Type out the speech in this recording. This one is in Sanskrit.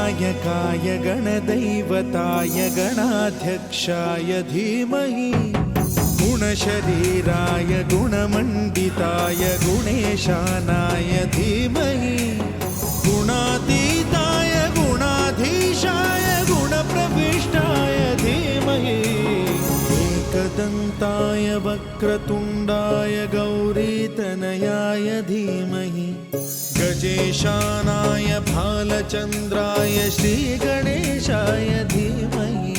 गणनायकाय गणदैवताय गणाध्यक्षाय धीमहि गुणशरीराय गुणमण्डिताय गुणेशानाय धीमहि गुणातीताय गुणाधीशाय गुणप्रविष्टाय धीमहि एकदन्ताय वक्रतुण्डाय गौरीतनयाय धीमहि गजेशानाय भालचन्द्राय श्रीगणेशाय धीमहि